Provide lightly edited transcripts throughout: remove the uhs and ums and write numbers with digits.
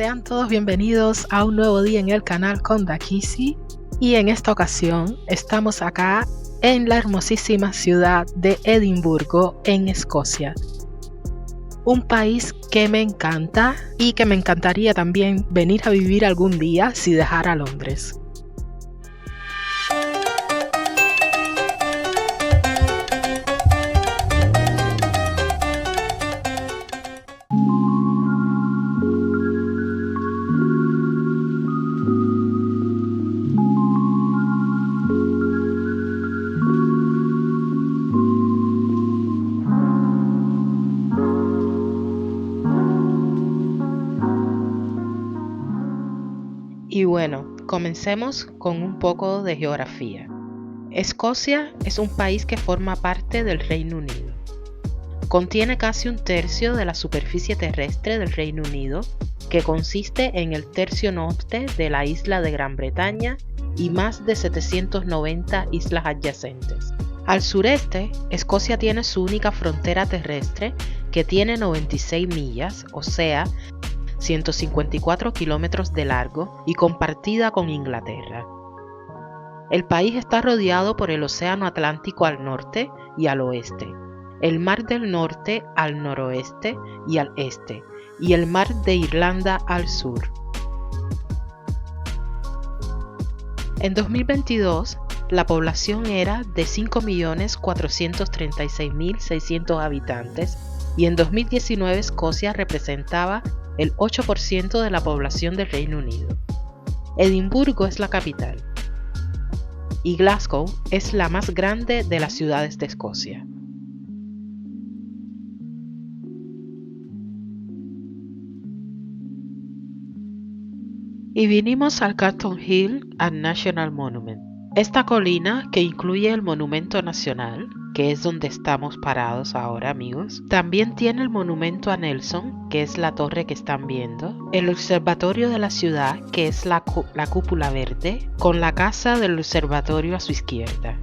Sean todos bienvenidos a un nuevo día en el canal con Dakisi, y en esta ocasión estamos acá en la hermosísima ciudad de Edimburgo, en Escocia. Un país que me encanta y que me encantaría también venir a vivir algún día si dejara Londres. Y bueno, comencemos con un poco de geografía. Escocia es un país que forma parte del Reino Unido. Contiene casi un tercio de la superficie terrestre del Reino Unido, que consiste en el tercio norte de la isla de Gran Bretaña y más de 790 islas adyacentes. Al sureste, Escocia tiene su única frontera terrestre, que tiene 96 millas, o sea, 154 kilómetros de largo, y compartida con Inglaterra. El país está rodeado por el Océano Atlántico al norte y al oeste, el Mar del Norte al noroeste y al este, y el Mar de Irlanda al sur. En 2022, la población era de 5.436.600 habitantes, y en 2019 Escocia representaba el 8% de la población del Reino Unido. Edimburgo es la capital, y Glasgow es la más grande de las ciudades de Escocia. Y vinimos al Calton Hill and National Monument. Esta colina, que incluye el Monumento Nacional, que es donde estamos parados ahora, amigos, también tiene el monumento a Nelson, que es la torre que están viendo, el observatorio de la ciudad, que es la cúpula verde, con la casa del observatorio a su izquierda.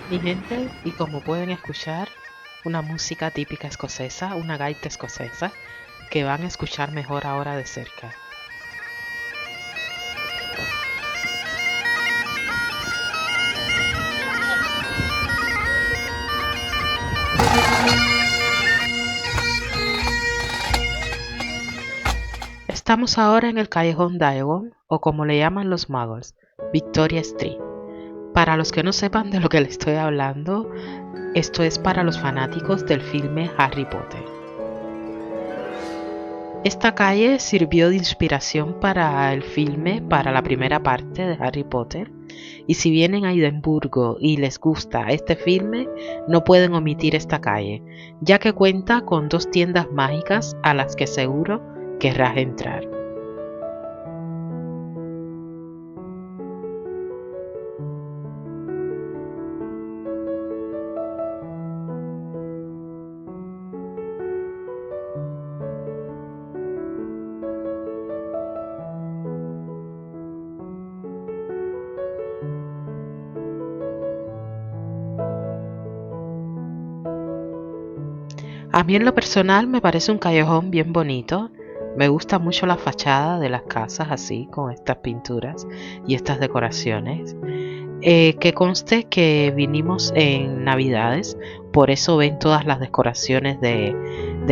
Mi gente, y como pueden escuchar, una música típica escocesa, una gaita escocesa, que van a escuchar mejor ahora de cerca. Estamos ahora en el callejón Diagon, o como le llaman los magos, Victoria Street. Para los que no sepan de lo que les estoy hablando, esto es para los fanáticos del filme Harry Potter. Esta calle sirvió de inspiración para el filme, para la primera parte de Harry Potter, y si vienen a Edimburgo y les gusta este filme, no pueden omitir esta calle, ya que cuenta con 2 tiendas mágicas a las que seguro querrás entrar. A mí en lo personal me parece un callejón bien bonito. Me gusta mucho la fachada de las casas así, con estas pinturas y estas decoraciones. Que conste que vinimos en Navidades, por eso ven todas las decoraciones de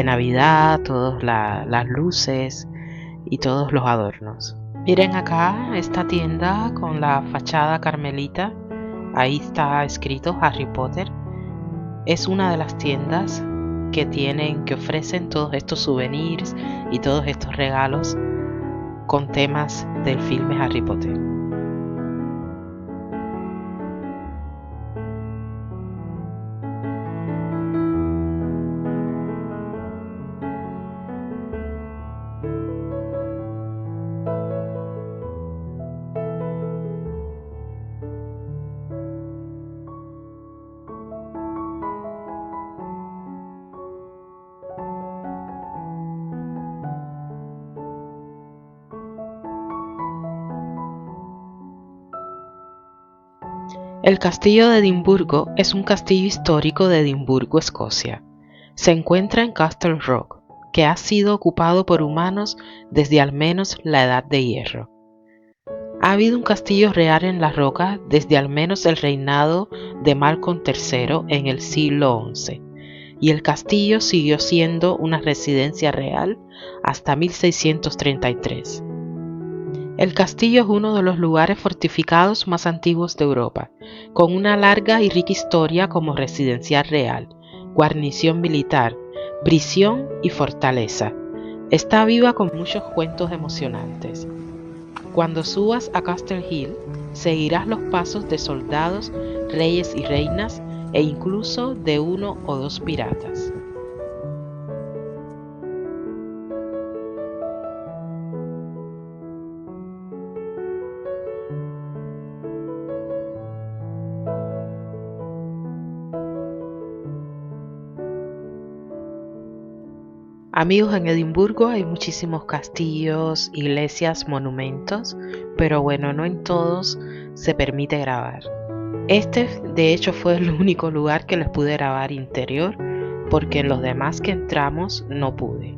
Navidad, todas las luces y todos los adornos. Miren acá esta tienda con la fachada carmelita, ahí está escrito Harry Potter. Es una de las tiendas que ofrecen todos estos souvenirs y todos estos regalos con temas del filme Harry Potter. El castillo de Edimburgo es un castillo histórico de Edimburgo, Escocia. Se encuentra en Castle Rock, que ha sido ocupado por humanos desde al menos la Edad de Hierro. Ha habido un castillo real en la roca desde al menos el reinado de Malcolm III en el siglo XI, y el castillo siguió siendo una residencia real hasta 1633. El castillo es uno de los lugares fortificados más antiguos de Europa, con una larga y rica historia como residencia real, guarnición militar, prisión y fortaleza. Está viva con muchos cuentos emocionantes. Cuando subas a Castle Hill, seguirás los pasos de soldados, reyes y reinas e incluso de uno o dos piratas. Amigos, en Edimburgo hay muchísimos castillos, iglesias, monumentos, pero bueno, no en todos se permite grabar. Este, de hecho, fue el único lugar que les pude grabar interior, porque en los demás que entramos no pude.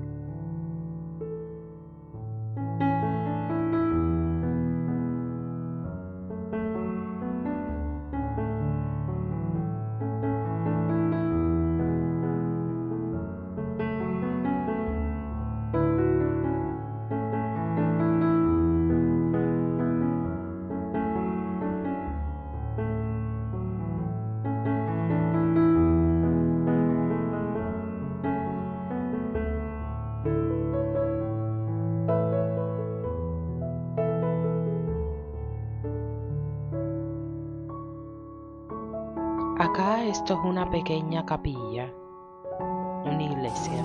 Acá esto es una pequeña capilla, una iglesia.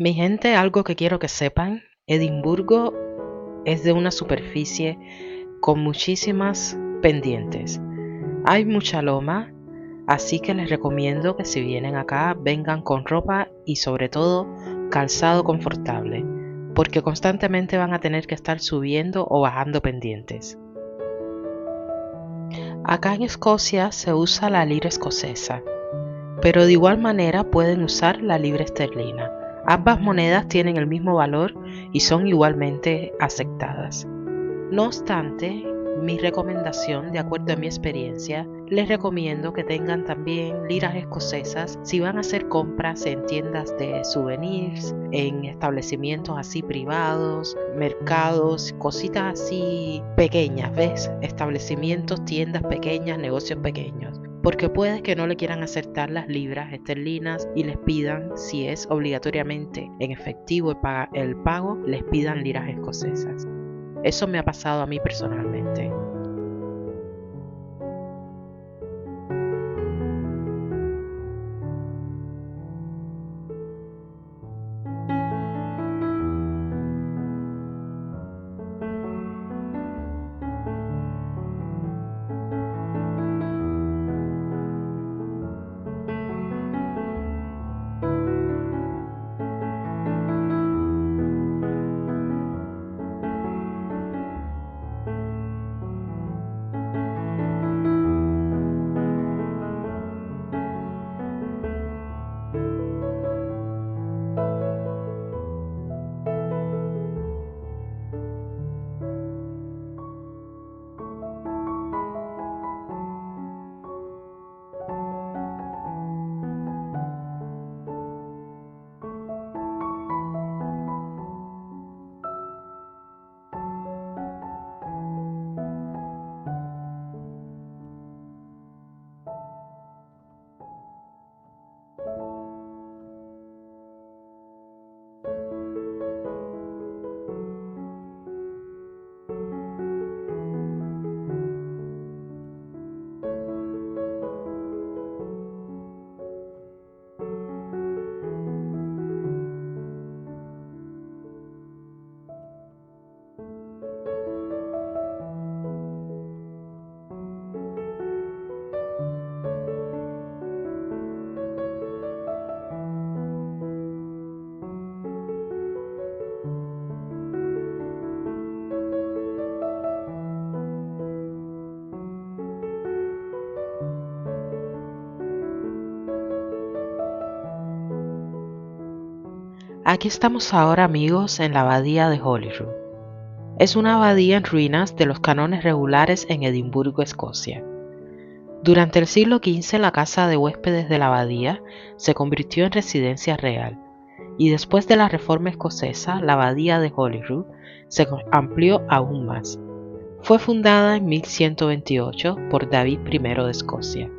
Mi gente, algo que quiero que sepan, Edimburgo es de una superficie con muchísimas pendientes. Hay mucha loma, así que les recomiendo que si vienen acá vengan con ropa y sobre todo calzado confortable, porque constantemente van a tener que estar subiendo o bajando pendientes. Acá en Escocia se usa la libra escocesa, pero de igual manera pueden usar la libra esterlina. Ambas monedas tienen el mismo valor y son igualmente aceptadas. No obstante, mi recomendación, de acuerdo a mi experiencia, les recomiendo que tengan también liras escocesas si van a hacer compras en tiendas de souvenirs, en establecimientos así privados, mercados, cositas así pequeñas, ¿ves? Establecimientos, tiendas pequeñas, negocios pequeños. Porque puede que no le quieran aceptar las libras esterlinas y les pidan, si es obligatoriamente en efectivo el pago, les pidan liras escocesas. Eso me ha pasado a mí personalmente. Aquí estamos ahora, amigos, en la abadía de Holyrood. Es una abadía en ruinas de los cánones regulares en Edimburgo, Escocia. Durante el siglo XV la casa de huéspedes de la abadía se convirtió en residencia real y después de la reforma escocesa la abadía de Holyrood se amplió aún más. Fue fundada en 1128 por David I de Escocia.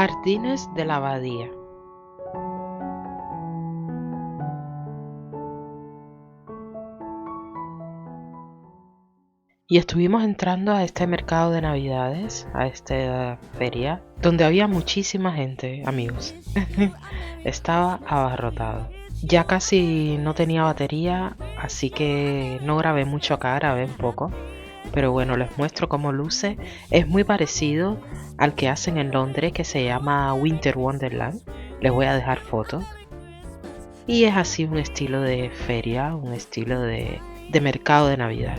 Jardines de la abadía. Y estuvimos entrando a este mercado de navidades, a esta feria, donde había muchísima gente, amigos. Estaba abarrotado. Ya casi no tenía batería, así que no grabé mucho acá, grabé un poco. Pero bueno, les muestro cómo luce. Es muy parecido al que hacen en Londres, que se llama Winter Wonderland. Les voy a dejar fotos. Y es así un estilo de feria, un estilo de mercado de Navidad.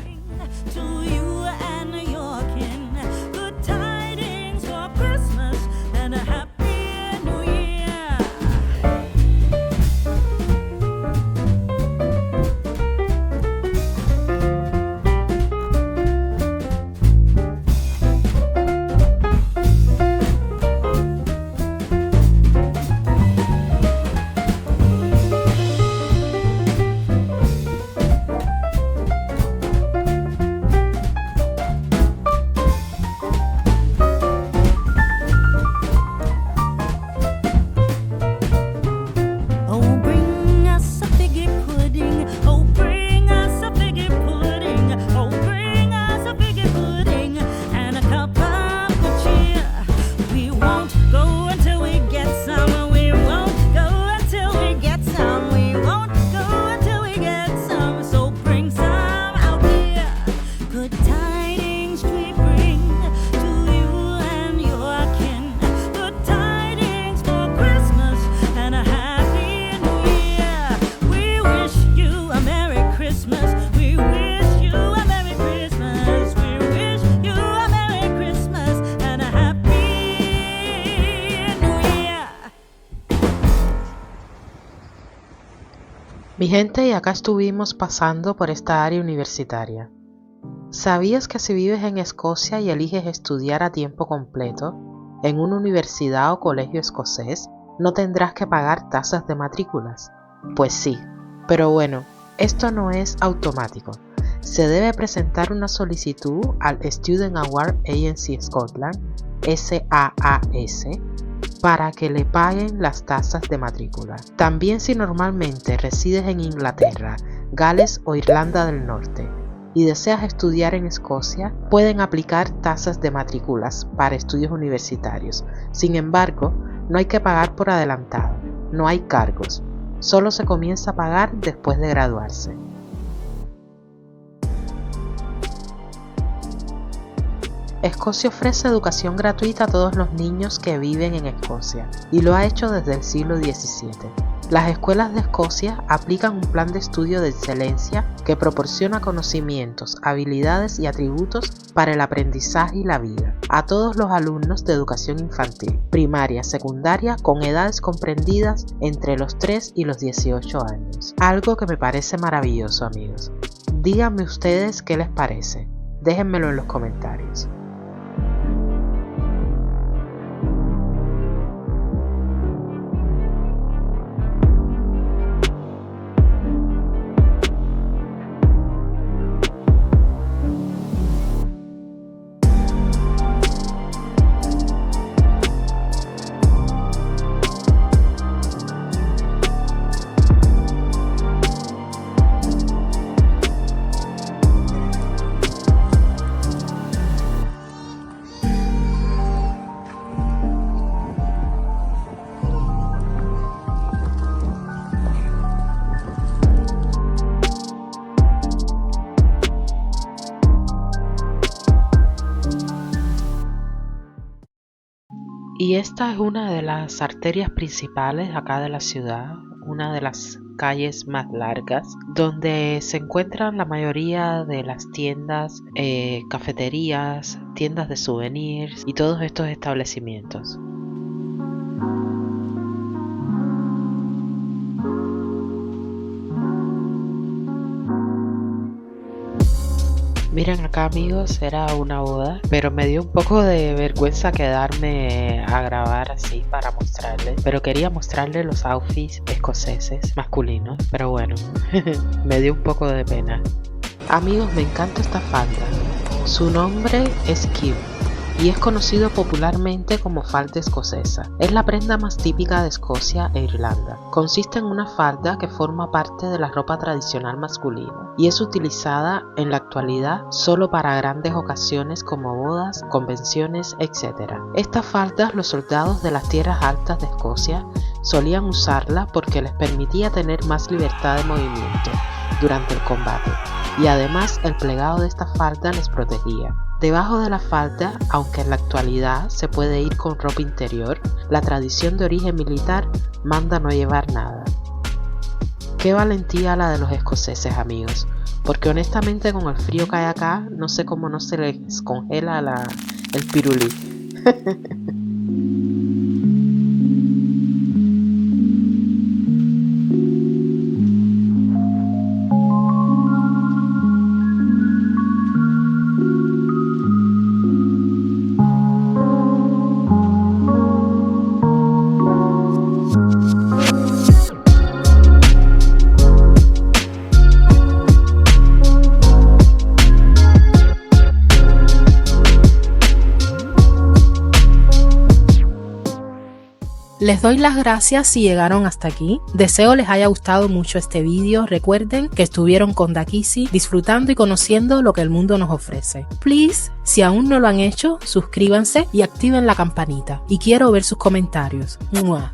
Mi gente, y acá estuvimos pasando por esta área universitaria. ¿Sabías que si vives en Escocia y eliges estudiar a tiempo completo en una universidad o colegio escocés, no tendrás que pagar tasas de matrículas? Pues sí, pero bueno, esto no es automático. Se debe presentar una solicitud al Student Award Agency Scotland, SAAS, para que le paguen las tasas de matrícula. También si normalmente resides en Inglaterra, Gales o Irlanda del Norte y deseas estudiar en Escocia, pueden aplicar tasas de matrículas para estudios universitarios. Sin embargo, no hay que pagar por adelantado, no hay cargos, solo se comienza a pagar después de graduarse. Escocia ofrece educación gratuita a todos los niños que viven en Escocia y lo ha hecho desde el siglo XVII. Las escuelas de Escocia aplican un plan de estudio de excelencia que proporciona conocimientos, habilidades y atributos para el aprendizaje y la vida a todos los alumnos de educación infantil, primaria, secundaria, con edades comprendidas entre los 3 y los 18 años. Algo que me parece maravilloso, amigos. Díganme ustedes qué les parece. Déjenmelo en los comentarios. Y esta es una de las arterias principales acá de la ciudad, una de las calles más largas, donde se encuentran la mayoría de las tiendas, cafeterías, tiendas de souvenirs y todos estos establecimientos. Miren acá amigos, era una boda, pero me dio un poco de vergüenza quedarme a grabar así para mostrarles, pero quería mostrarles los outfits escoceses masculinos, pero bueno, me dio un poco de pena. Amigos, me encanta esta falda, su nombre es Kim y es conocido popularmente como falda escocesa. Es la prenda más típica de Escocia e Irlanda. Consiste en una falda que forma parte de la ropa tradicional masculina y es utilizada en la actualidad solo para grandes ocasiones como bodas, convenciones, etc. Estas faldas los soldados de las tierras altas de Escocia solían usarla porque les permitía tener más libertad de movimiento durante el combate y además el plegado de esta falda les protegía. Debajo de la falda, aunque en la actualidad se puede ir con ropa interior, la tradición de origen militar manda no llevar nada. Qué valentía la de los escoceses, amigos, porque honestamente con el frío que hay acá, no sé cómo no se les congela el pirulí. Les doy las gracias si llegaron hasta aquí. Deseo les haya gustado mucho este vídeo. Recuerden que estuvieron con Dakisi disfrutando y conociendo lo que el mundo nos ofrece. Please, si aún no lo han hecho, suscríbanse y activen la campanita. Y quiero ver sus comentarios. ¡Mua!